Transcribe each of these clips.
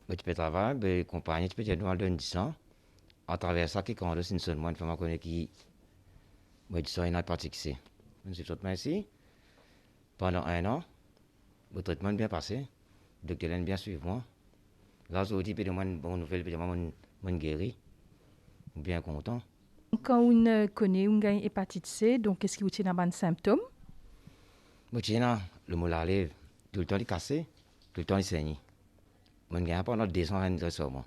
Mais tu peux travailler, ben, compagnie, tu peux te demander un 10 ans. À travers ça, qui conduit une seule, moi, une femme connaît qui, moi, du sang, une pratique, c'est. Je suis tout ici, pendant un an, le traitement est bien passé, le docteur est bien suivi moi. Là, aujourd'hui, puis de moi, une bonne nouvelle, puis de moi, mon guéri, bien content. Quand on connaît une hépatite C, donc qu'est-ce qui vous tient dans les symptômes? Moi, tiens, le mot la lève, tout le temps, il est cassé, tout le temps, il saigne. Moi, je gagne pendant 200 ans de ça, moi.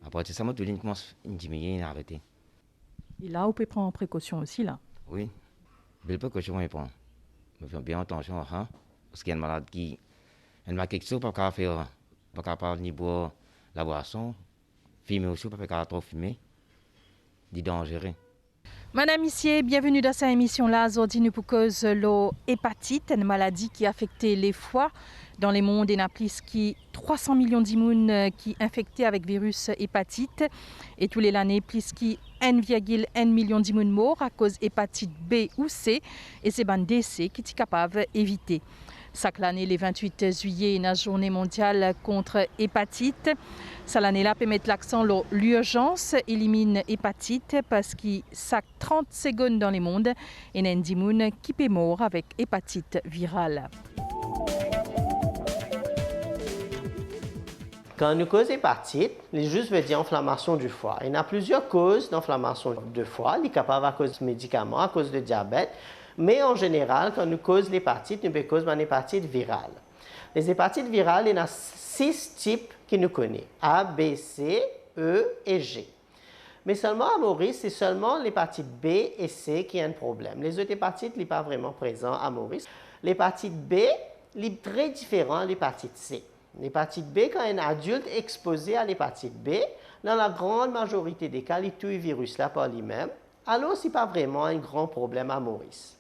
Après, ça, moi, tout le monde commence à diminuer, à arrêter. Et là, on peut prendre précaution aussi, là. Oui, belle peu que je vais prendre. Je fais bien attention, hein, parce qu'il y a une maladie qui, elle m'a quelque chose, pas qu'à ni boire la boisson, fumer aussi, pas qu'à trop fumer, dit dangereux. Madame Missier, bienvenue dans cette émission-là. Aujourd'hui, nous pour cause l'hépatite, une maladie qui affecte les foies. Dans le monde, il y a plus de 300 millions d'immunes qui sont infectés avec virus hépatite. Et tous les années, plus de 1,1 million d'immunes morts à cause hépatite B ou C. Et c'est un décès qui est capable d'éviter. Chaque année, le 28 juillet, la journée mondiale contre hépatite. Cette année-là peut mettre l'accent sur l'urgence, élimine hépatite parce que chaque 30 secondes dans le monde, il y a un dimoun qui peut mourir avec hépatite virale. Quand on cause hépatite, les juste veut dire inflammation du foie. Il y a plusieurs causes d'inflammation du foie. Il est capable à cause de médicaments, à cause de diabète. Mais en général, quand on cause l'hépatite, on peut causer une hépatite virale. Les hépatites virales, il y en a 6 types que nous connaissons. A, B, C, E et G. Mais seulement à Maurice, c'est seulement l'hépatite B et C qui a un problème. Les autres hépatites ne sont pas vraiment présentes à Maurice. L'hépatite B est très différente de l'hépatite C. L'hépatite B, quand un adulte est exposé à l'hépatite B, dans la grande majorité des cas, il tue le virus là par lui-même. Alors, ce n'est pas vraiment un grand problème à Maurice.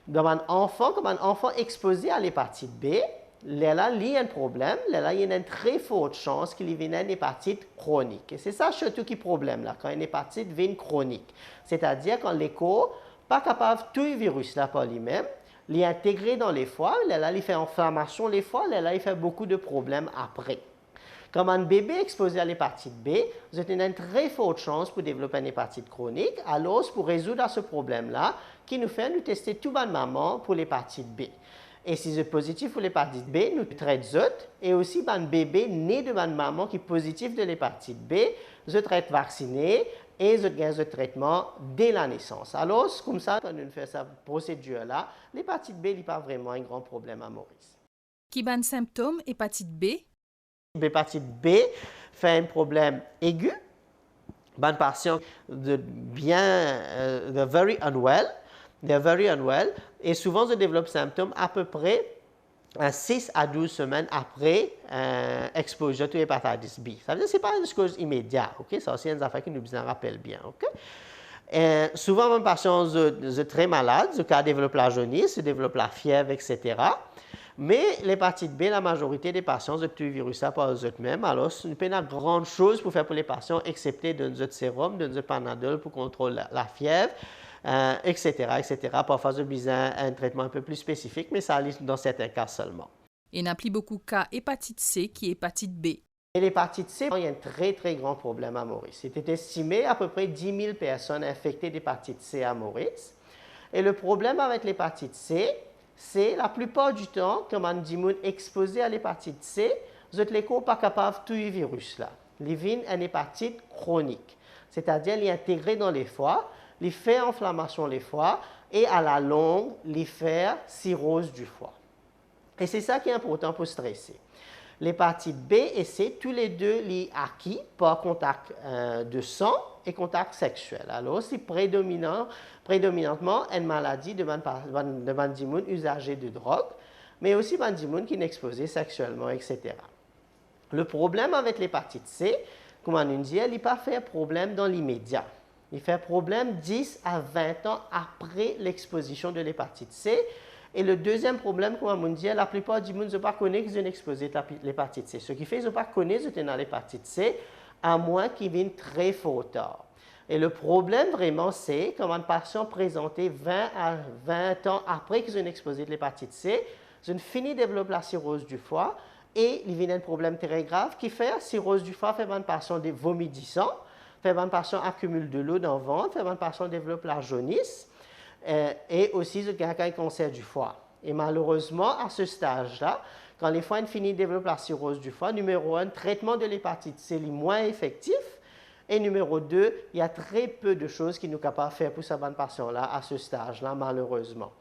Dans un enfant, comme un enfant exposé à l'hépatite B, là, il y a un problème, là, il y a une très forte chance qu'il y ait une hépatite chronique. Et c'est ça surtout qui est le problème, là, quand une hépatite vient chronique. C'est-à-dire quand l'écho n'est pas capable de tuer le virus là par lui-même, il est intégré dans les foies, là, il fait inflammation les foies, là, il fait beaucoup de problèmes après. Comme un bébé exposé à l'hépatite B, vous avez une très forte chance pour développer une hépatite chronique. Alors, pour résoudre ce problème-là, qui nous fait nous tester tout bonne maman pour l'hépatite B. Et si vous êtes positif pour l'hépatite B, nous traitons et aussi un bébé né de bonne maman qui est positif de l'hépatite B, vous êtes vacciné et vous avez un traitement dès la naissance. Alors, c'est comme ça, quand nous faisons cette procédure-là, l'hépatite B n'est pas vraiment un grand problème à Maurice. Qui a un symptôme hépatite B? L'hépatite B fait un problème aigu. Ban patient de very unwell, they're very unwell, et souvent ils développent symptômes à peu près 6 à 12 semaines après exposure à l'hépatite B. Ça veut dire que ce n'est pas une cause immédiate, ok? Ça aussi une affaire qui nous en rappelle bien, ok? Souvent, les patients sont très malades, ils développent la jaunisse, ils développent la fièvre, etc. Mais l'hépatite B, la majorité des patients ont tué le virus par eux-mêmes. Alors, ce n'est pas une grande chose pour faire pour les patients, excepté d'un autre sérum, d'un autre panadol pour contrôler la fièvre, etc., etc. Parfois, ils ont besoin d'un traitement un peu plus spécifique, mais ça arrive dans certains cas seulement. Il n'y a plus beaucoup de cas hépatite C qui est hépatite B. Et l'hépatite C, il y a un très, très grand problème à Maurice. Il est estimé à peu près 10 000 personnes infectées d'hépatite C à Maurice. Et le problème avec l'hépatite C, c'est la plupart du temps, comme on dit, exposé à l'hépatite C, vous n'êtes pas capable de tuer le virus là. Il y a une hépatite chronique, c'est-à-dire il est intégré dans les foies, il fait inflammation les foies et à la longue, il fait cirrhose du foie. Et c'est ça qui est important pour stresser. L'hépatite B et C, tous les deux sont acquis par contact de sang et contact sexuel. Alors, c'est prédominantement une maladie de bandimoun usagé de drogue, mais aussi bandimoun qui est exposé sexuellement, etc. Le problème avec l'hépatite C, comme on nous dit, il n'est pas fait problème dans l'immédiat. Il fait problème 10 à 20 ans après l'exposition de l'hépatite C. Et le deuxième problème, comme on dit, la plupart du monde ne pas connaît qu'ils ont exposé l'hépatite C. Ce qui fait qu'ils ne pas connaître qu'ils ont l'hépatite C, à moins qu'ils viennent très fort tard. Et le problème vraiment, c'est quand un patient présenté 20 à 20 ans après qu'ils ont exposé l'hépatite C, ils ont fini de développer la cirrhose du foie et il y a un problème très grave qui fait cirrhose du foie, fait un patient vomit du sang, fait un patient accumule de l'eau dans le ventre, fait un patient développe la jaunisse et aussi un cancer du foie. Et malheureusement, à ce stage-là, quand les foies finissent de développer la cirrhose du foie, numéro 1, traitement de l'hépatite C est moins effectif. Et numéro 2, il y a très peu de choses qui nous sont capables de faire pour ces patients-là à ce stage-là, malheureusement.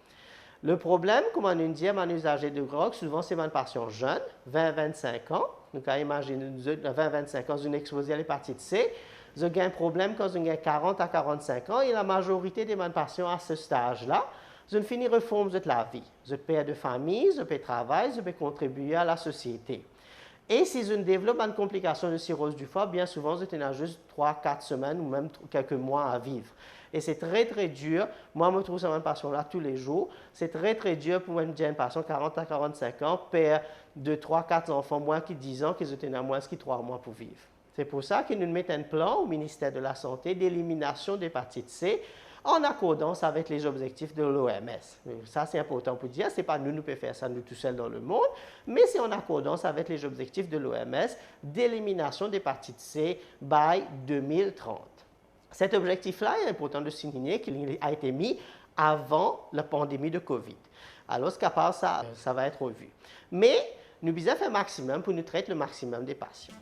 Le problème, comme on nous dit, un usager de drogue, souvent c'est un patient jeune, 20-25 ans. Nous pouvons imaginer 20-25 ans, une exposée à l'hépatite C. Vous avez un problème quand vous avez 40 à 45 ans et la majorité des patients à ce stage-là, vous finissez reformer la vie. Vous êtes père de famille, vous pouvez travailler, vous pouvez contribuer à la société. Et si vous développez une complication de cirrhose du foie, bien souvent, vous êtes juste 3-4 semaines ou même quelques mois à vivre. Et c'est très, très dur. Moi, je me trouve sur un patient-là tous les jours. C'est très, très dur pour un patient 40 à 45 ans, père de 3-4 enfants, moins que 10 ans, qui ont moins que 3 mois pour vivre. C'est pour ça que nous mettons un plan au ministère de la Santé d'élimination d'hépatite C en accordance avec les objectifs de l'OMS. Ça, c'est important pour dire, ce n'est pas nous pouvons faire ça nous tout seuls dans le monde, mais c'est en accordance avec les objectifs de l'OMS d'élimination d'hépatite C by 2030. Cet objectif-là est important de souligner qu'il a été mis avant la pandémie de COVID. Alors, ce qu'à ça va être revu. Mais nous devons faire un maximum pour nous traiter le maximum des patients.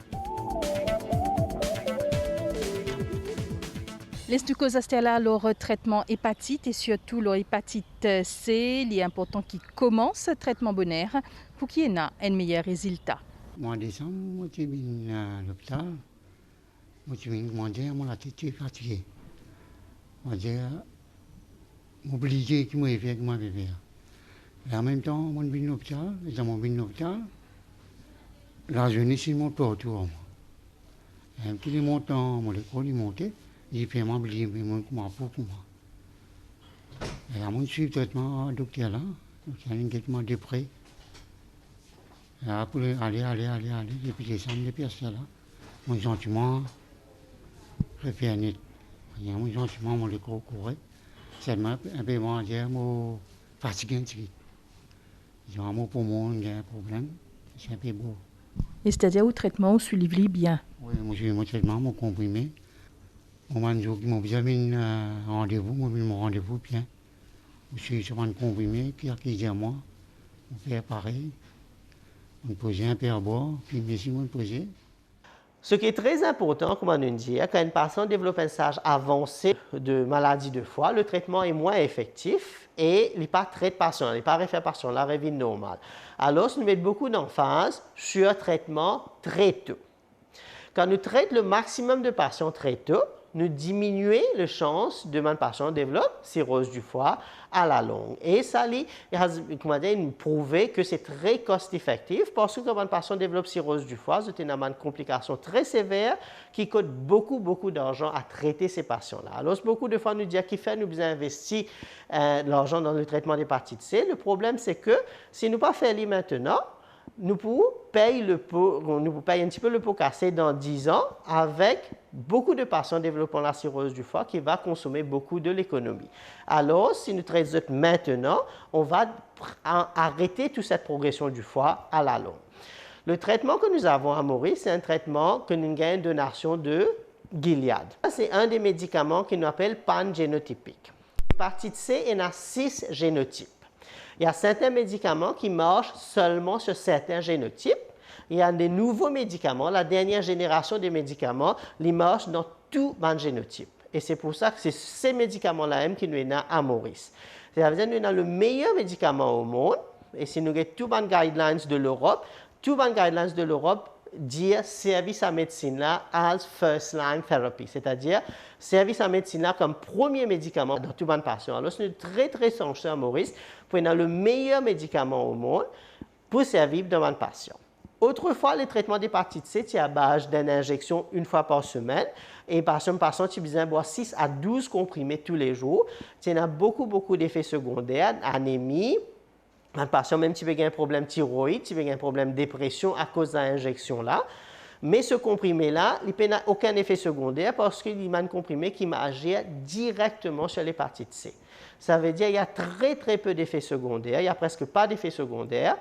Les glucose là leur traitement hépatite et surtout leur hépatite C, il est important qu'ils commencent le traitement bonheur pour qu'il y ait un meilleur résultat. Moi, en décembre, je suis venu à l'hôpital. Je suis venu demander à la tête fatiguée. Je suis obligé de me faire comme je vais faire. Et en même temps, je suis venu à l'hôpital. Et quand je suis venu à l'hôpital, la jeunesse est montée autour de moi. Et un petit montant, mon école est montée. J'ai fait mon billet, mais moi, pour moi. Et à mon suivi traitement, le docteur là, c'est un traitement de près. Et après, aller, depuis décembre, depuis ça là, mon sentiment, je fais net. Mon sentiment, mon école courait. C'est un peu moins dire, mon fatigué un petit peu. Mon poumon, il y a un problème, c'est un peu beau. Et c'est-à-dire au traitement, au suivi bien? Oui, moi, j'ai mon traitement, mon comprimé. Mon jour qui m'a mis un rendez-vous, mon rendez-vous bien. Je suis sur un comprimé, puis qui dit à moi, on fait pareil. On posait un peu à boire, puis merci, on posait. Ce qui est très important, comme on nous dit, quand une personne développe un stage avancé de maladie de foie, le traitement est moins effectif et il n'est pas traité patient, il n'est pas référé patient, la vie normale. Alors, nous mettons beaucoup d'emphase sur le traitement très tôt. Quand nous traitons le maximum de patients très tôt, nous diminuons les chances de un patient développe cirrhose du foie à la longue. Et ça, il a prouvé que c'est très cost-effectif parce que quand un patient développe cirrhose du foie, c'est une complication très sévère qui coûte beaucoup d'argent à traiter ces patients-là. Alors, beaucoup de fois, nous disons qu'il fait, nous devons investir l'argent dans le traitement d'hépatite C. Le problème, c'est que si nous ne pas faire maintenant, nous pouvons payer un petit peu le pot cassé dans 10 ans avec beaucoup de patients développant la cirrhose du foie qui va consommer beaucoup de l'économie. Alors, si nous traitons maintenant, on va arrêter toute cette progression du foie à la longue. Le traitement que nous avons à Maurice, c'est un traitement que nous gagnons de donation de Gilead. C'est un des médicaments qui nous appelle pangénotypique. L'hépatite C, il y a 6 génotypes. Il y a certains médicaments qui marchent seulement sur certains génotypes. Il y a des nouveaux médicaments, la dernière génération des médicaments, ils marchent dans tous les génotypes. Et c'est pour ça que c'est ces médicaments-là même qui nous sont à Maurice. C'est-à-dire que nous avons le meilleur médicament au monde. Et si nous avons tous les guidelines de l'Europe, tous les guidelines de l'Europe disent service à médecine là as first line therapy, c'est-à-dire service à médecine là comme premier médicament dans tous les patients. Alors, c'est très sensible à Maurice pour avoir le meilleur médicament au monde pour servir dans un patient. Autrefois, les traitements d'hépatite C étaient à base d'une injection une fois par semaine. Et par un patient, tu besoin boire 6 à 12 comprimés tous les jours. Il y a beaucoup d'effets secondaires, anémie. Un patient, même si tu as un problème thyroïde, tu as un problème de dépression à cause de l'injection-là. Mais ce comprimé-là, il n'a aucun effet secondaire parce qu'il y a un comprimé qui agit directement sur l'hépatite C. Ça veut dire qu'il y a très peu d'effets secondaires, il n'y a presque pas d'effets secondaires.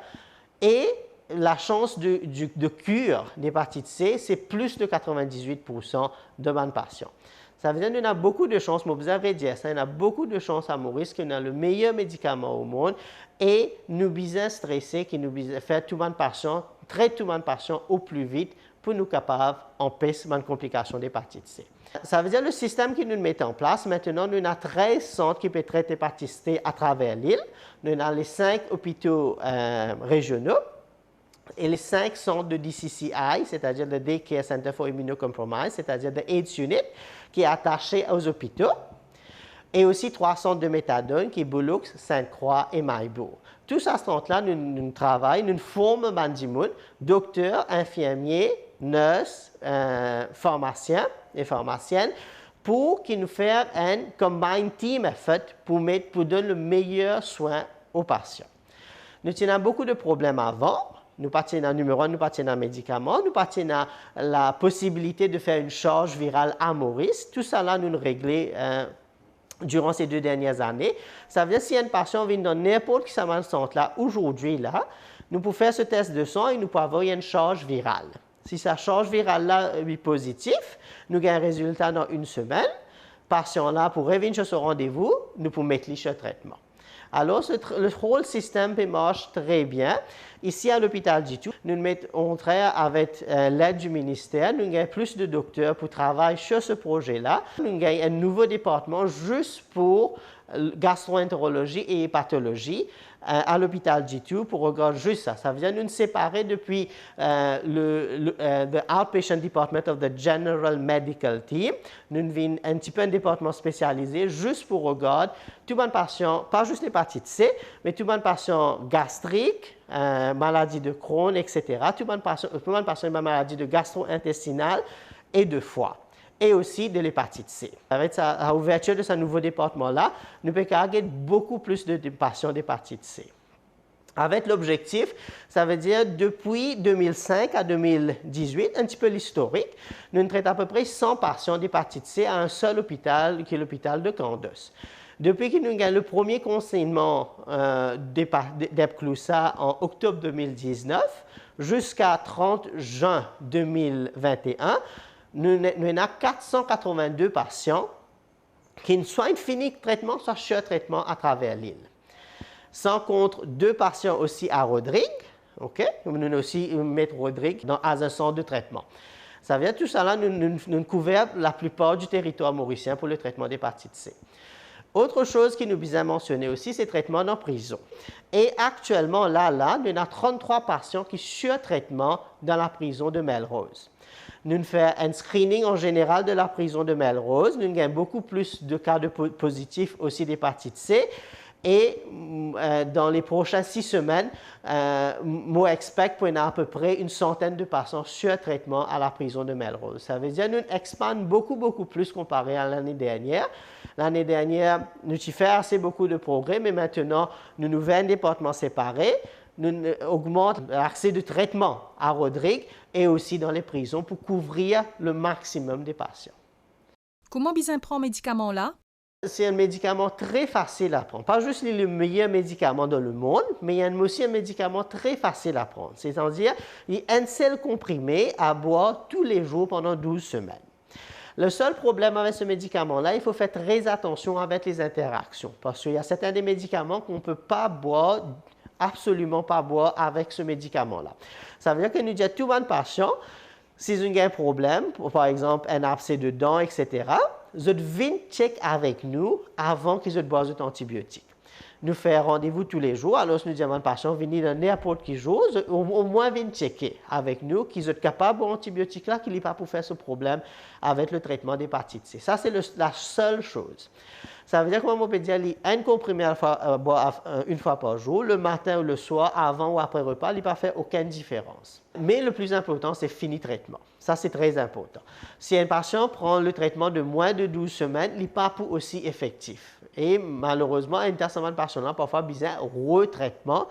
Et la chance de cure d'hépatite C, c'est plus de 98% de bonnes patients. Ça veut dire qu'on a beaucoup de chances, mais vous avez dit ça, on a beaucoup de chances à mourir, parce qu'on a le meilleur médicament au monde et nous besoin stresser, qui nous besoin faire tout le monde patient, traiter tout le monde patient au plus vite pour nous capables d'empêcher les complications d'hépatite C. Ça veut dire le système que nous mettons en place, maintenant, nous avons 13 centres qui peuvent traiter l'hépatite C à travers l'île. Nous avons les 5 hôpitaux régionaux et les 5 centres de DCCI, c'est-à-dire le Day Care Center for Immunocompromised, c'est-à-dire le AIDS Unit, qui est attaché aux hôpitaux, et aussi 3 centres de méthadone, qui est Boulux, Sainte-Croix et Maillebourg. Tous ces centres-là, nous travaillons, nous formons Bandimoun, docteurs, infirmiers, nurses, pharmaciens et pharmaciennes, pour qu'ils nous fassent un combined team effort pour donner le meilleur soin aux patients. Nous avons beaucoup de problèmes avant. Nous partons dans le numéro 1, nous partons dans le médicament, nous partons dans la possibilité de faire une charge virale à Maurice. Tout ça, là, nous le réglons durant ces 2 dernières années. Ça veut dire que si un patient vient dans n'importe quel centre-là, aujourd'hui, là, nous pouvons faire ce test de sang et nous pouvons avoir une charge virale. Si sa charge virale-là est positive, nous avons un résultat dans 1 semaine. Patient-là, pour revenir sur ce rendez-vous, nous pouvons mettre lui sur le traitement. Alors, le whole système marche très bien. Ici, à l'hôpital Jitu, nous mettons avec l'aide du ministère, nous avons plus de docteurs pour travailler sur ce projet-là. Nous avons un nouveau département juste pour gastroentérologie et hépatologie à l'hôpital Jitu pour regarder juste ça. Ça veut dire nous séparer depuis the Outpatient Department of the General Medical Team. Nous avons un petit peu un département spécialisé juste pour regarder tout le monde patient, pas juste l'hépatite C, mais tout le monde patient gastrique, maladie de Crohn, etc. Tout le monde patient avec maladie de gastro-intestinale et de foie, et aussi de l'hépatite C. Avec l'ouverture de ce nouveau département-là, nous pouvons avoir beaucoup plus de patients d'hépatite C. Avec l'objectif, ça veut dire depuis 2005 à 2018, un petit peu l'historique, nous traitons à peu près 100 patients d'hépatite C à un seul hôpital, qui est l'hôpital de Candos. Depuis que nous avons le premier confinement d'Epclousa en octobre 2019 jusqu'à 30 juin 2021, nous avons 482 patients qui ne soit fini le traitement, soit sur traitement à travers l'île. Sans compte 2 patients aussi à Rodrigue, ok? Nous avons aussi mettre Rodrigue dans un centre de traitement. Ça veut dire tout ça là, nous couvrons la plupart du territoire mauricien pour le traitement d'hépatite C. Autre chose qui nous besoin mentionner aussi, c'est le traitement en prison. Et actuellement, nous avons 33 patients qui sont sur traitement dans la prison de Melrose. Nous faisons un screening en général de la prison de Melrose. Nous avons beaucoup plus de cas positifs aussi d'hépatite C. Et dans les prochaines 6 semaines, moi, j'espère qu'on a à peu près une centaine de patients sur traitement à la prison de Melrose. Ça veut dire que nous expandons beaucoup plus comparé à l'année dernière. L'année dernière, nous avons fait assez beaucoup de progrès, mais maintenant, nous avons un département séparé. Nous augmentons l'accès de traitement à Rodrigue et aussi dans les prisons pour couvrir le maximum des patients. Comment bien prendre médicament là? C'est un médicament très facile à prendre. Pas juste le meilleur médicament dans le monde, mais il y a aussi un médicament très facile à prendre. C'est-à-dire, il y a un seul comprimé à boire tous les jours pendant 12 semaines. Le seul problème avec ce médicament-là, il faut faire très attention avec les interactions. Parce qu'il y a certains des médicaments qu'on ne peut pas boire, absolument pas boire avec ce médicament-là. Ça veut dire que nous disons à tout le monde patient, si vous avez un problème, par exemple un abcès de dents, etc., vous venez checker avec nous avant qu'ils aient boire antibiotiques. Nous faisons rendez-vous tous les jours, alors nous disons aux patients, venez dans n'importe quel jour, au moins venez checker avec nous qu'ils sont capables d'antibiotiques là, qu'ils n'ont pas pour faire ce problème avec le traitement d'hépatite C. Ça, c'est la seule chose. Ça veut dire que on peut dire un comprimé une fois par jour, le matin ou le soir, avant ou après repas, il ne va faire aucune différence. Mais le plus important, c'est fini traitement. Ça, c'est très important. Si un patient prend le traitement de moins de 12 semaines, il n'est pas aussi effectif. Et malheureusement, un patient parfois besoin de retraitement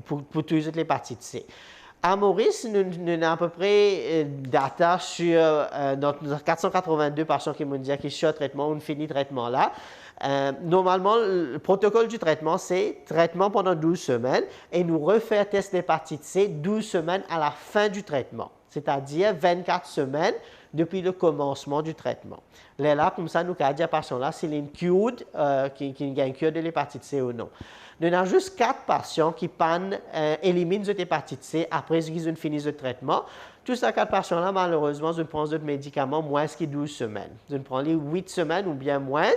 pour toutes les hépatites C. À Maurice, nous avons à peu près data sur notre 482 patients qui m'ont dit qu'ils sont en traitement ou fini traitement là. Normalement, le protocole du traitement, c'est traitement pendant 12 semaines et nous refaire test d'hépatite C 12 semaines à la fin du traitement, c'est-à-dire 24 semaines depuis le commencement du traitement. Là, comme ça, nous avons dit à patient là s'il y a une cure, qui a une cure de l'hépatite C ou non. Nous avons juste 4 patients qui éliminent cette hépatite C après qu'ils ont fini le traitement. Tous ces 4 patients-là, malheureusement, ils prennent d'autres médicaments moins que 12 semaines. Ils prennent les 8 semaines ou bien moins.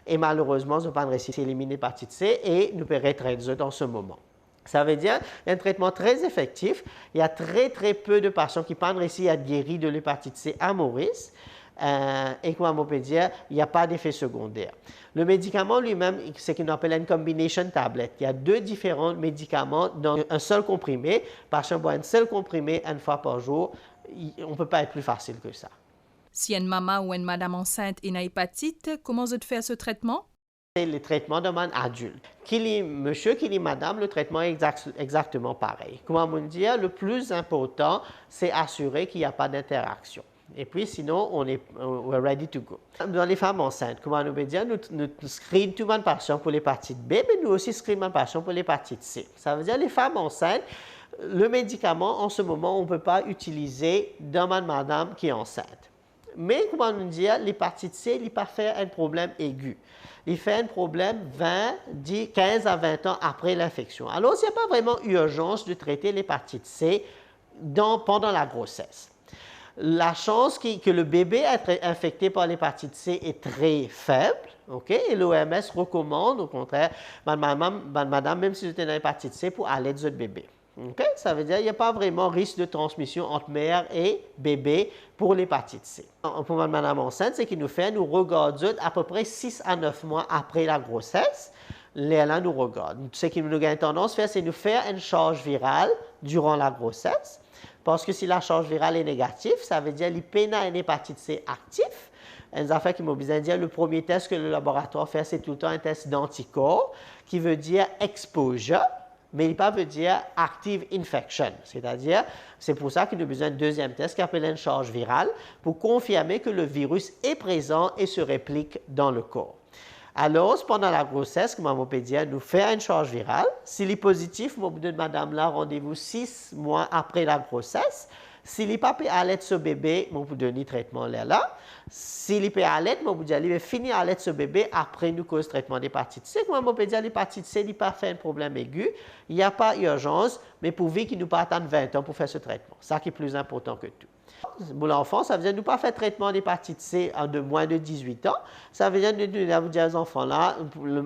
Et malheureusement, ils n'ont pas réussi à éliminer l'hépatite C et nous pourrons traiter dans ce moment. Ça veut dire qu'il y a un traitement très effectif. Il y a très très peu de patients qui n'ont pas réussi à être guéris de l'hépatite C à Maurice. Et comme on peut dire, il n'y a pas d'effet secondaire. Le médicament lui-même, c'est ce qu'on appelle une combination tablet. Il y a 2 différents médicaments dans un seul comprimé. Le patient boit un seul comprimé une fois par jour. On ne peut pas être plus facile que ça. Si une maman ou une madame enceinte a une hépatite, comment vous faites ce traitement? C'est le traitement d'un adulte. Qu'il est monsieur, qu'il est madame, le traitement est exactement pareil. Comme on dit, le plus important, c'est assurer qu'il n'y a pas d'interaction. Et puis, sinon, on est ready to go. Dans les femmes enceintes, comme on peut dire, nous screenons tout le monde patient pour l'hépatite B, mais nous aussi screenons le patient pour l'hépatite C. Ça veut dire les femmes enceintes, le médicament, en ce moment, on ne peut pas utiliser dans une madame qui est enceinte. Mais, comme on dit, l'hépatite C, il peut faire un problème aigu. Il fait un problème 15 à 20 ans après l'infection. Alors, il n'y a pas vraiment urgence de traiter l'hépatite C pendant la grossesse. La chance que le bébé est infecté par l'hépatite C est très faible, okay? Et l'OMS recommande, au contraire, madame, même si vous êtes une hépatite C, pour allaiter votre bébé. Okay? Ça veut dire qu'il n'y a pas vraiment risque de transmission entre mère et bébé pour l'hépatite C. Pour madame enceinte, c'est qu'il nous regarde à peu près 6 à 9 mois après la grossesse. Là, nous regarde. Ce qui nous a tendance à faire, c'est nous faire une charge virale durant la grossesse. Parce que si la charge virale est négative, ça veut dire qu'il y a une hépatite C actif. Une affaire qui m'a besoin de dire, le premier test que le laboratoire fait, c'est tout le temps un test d'anticorps, qui veut dire exposure, mais il ne veut pas dire active infection. C'est-à-dire, c'est pour ça qu'il a besoin d'un deuxième test qui appelle une charge virale, pour confirmer que le virus est présent et se réplique dans le corps. Alors, pendant la grossesse, comme on peut dire, nous faire une charge virale. S'il est positif, on vous donne madame là rendez-vous 6 mois après la grossesse. S'il n'est pas allaiter ce bébé, on vous donne le traitement là. S'il est allaiter, on vous dit qu'il va finir allaiter ce bébé après nous cause traitement d'hépatite C. Comme on peut dire, l'hépatite C n'est pas fait un problème aigu. Il n'y a pas d'urgence, mais pourvu qu'il nous pas attendre 20 ans pour faire ce traitement. Ça qui est plus important que tout. Pour l'enfant, ça veut dire ne pas faire traitement d'hépatite C de moins de 18 ans. Ça veut dire vous dire aux enfants-là,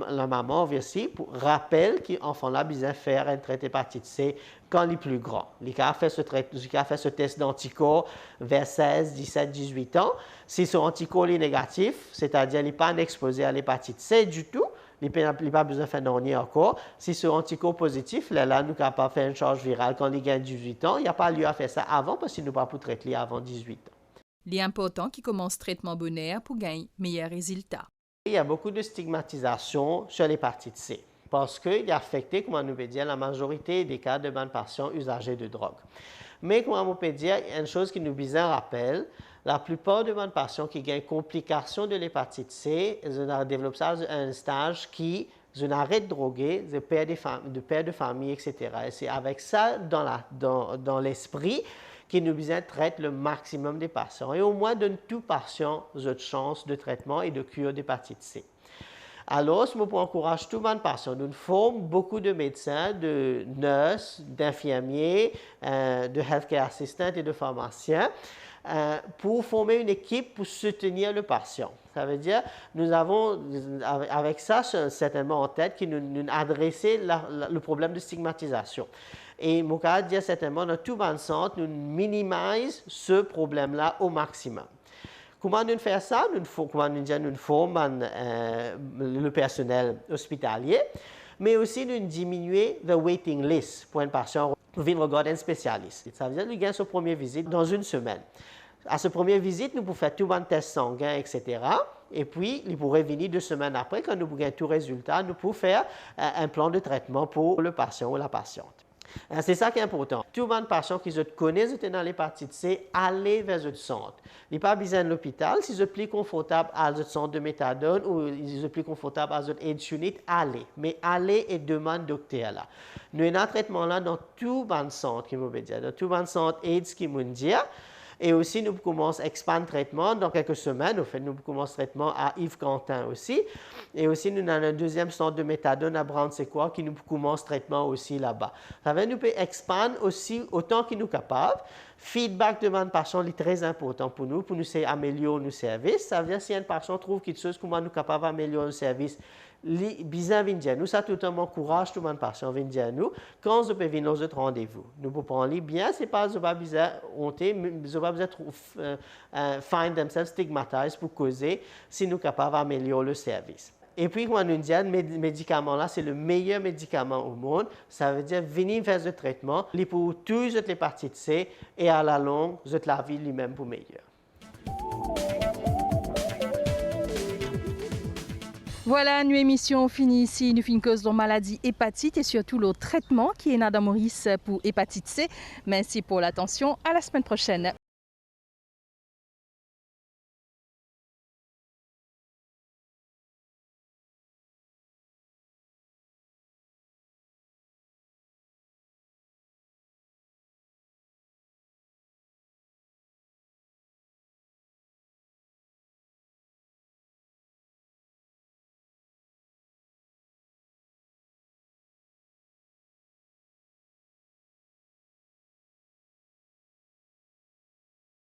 la maman aussi, pour rappel que l'enfant-là a besoin de faire un traitement d'hépatite C quand il est plus grand. Il a fait ce test d'anticorps vers 16, 17, 18 ans. Si ce anticorps est négatif, c'est-à-dire qu'il n'est pas exposé à l'hépatite C du tout, il n'a pas besoin de faire d'ornier encore. Si ce anticorps positif, là, nous sommes capables de faire une charge virale quand il gagne 18 ans. Il n'y a pas lieu à faire ça avant parce qu'il ne peut pas pour traiter avant 18 ans. Il est important qu'il commence le traitement bonheur pour gagner meilleurs résultats. Il y a beaucoup de stigmatisation sur l'hépatite C parce qu'il est affecté, comme on peut dire, la majorité des cas de bonnes patients usagers de drogue. Mais comme on peut dire, il y a une chose qui nous bizarre rappelle, la plupart de mes patients qui ont complications de l'hépatite C, ils développent ça à un stage qui ils arrêtent de droguer, de père de famille, etc. Et c'est avec ça dans l'esprit qu'ils nous traitent le maximum des patients. Et au moins, donne tout patient une chance de traitement et de cure d'hépatite C. Alors, je encourage tout le monde patient. Nous formons beaucoup de médecins, de nurses, d'infirmiers, de healthcare assistants et de pharmaciens pour former une équipe pour soutenir le patient. Ça veut dire, nous avons, avec ça, certainement en tête, qui nous adresser le problème de stigmatisation. Et mon cas dit certainement, dans tout le centre, nous minimisons ce problème-là au maximum. Comment nous faisons ça? Nous formons le personnel hospitalier, mais aussi nous diminuons la waiting list pour un patient pour venir regarder un spécialiste. Ça veut dire qu'il gagne sa première visite dans une semaine. À sa première visite, nous pouvons faire tout un test sanguin, etc. Et puis, il pourrait venir 2 semaines après, quand nous avons tout résultat, nous pouvons faire un plan de traitement pour le patient ou la patiente. C'est ça qui est important. Tout le monde patient qui connaît dans l'hépatite C, allez vers le centre. Il n'est pas besoin de l'hôpital. Si vous êtes plus confortable à le centre de méthadone ou si vous êtes plus confortable à votre AIDS unit, allez. Mais allez et demande docteur là. Nous avons un traitement là dans tout le centre, qui me dire, dans tout le centre AIDS qui me dit. Et aussi, nous commençons à expandre le traitement dans quelques semaines. En fait, nous commençons le traitement à Yves-Quentin aussi. Et aussi, nous avons un deuxième centre de méthadone à Brown-Séquoia qui nous commence le traitement aussi là-bas. Ça veut dire nous pouvons expandre aussi autant que nous sommes capables. Feedback de mon patient est très important pour nous améliorer nos services. Ça veut dire si un patient trouve quelque chose, comment nous sommes capables d'améliorer nos services. Bizarre vient dire nous, ça tout le temps m'encourage tout le monde patient vient dire nous quand vous pouvez venir dans notre rendez-vous. Nous pouvons prendre bien, c'est pas pas bizarre honte, vous pas besoin find themselves stigmatized pour causer si nous sommes capables d'améliorer le service. Et puis, quand nous disons que ce médicament-là, c'est le meilleur médicament au monde, ça veut dire venir vers le traitement, pour tous les hépatites C et à la longue, la vie lui-même pour meilleur. Voilà, nous émission finie ici. Nous finissons cause de maladie hépatite et surtout le traitement qui est dans Maurice pour hépatite C. Merci pour l'attention. À la semaine prochaine.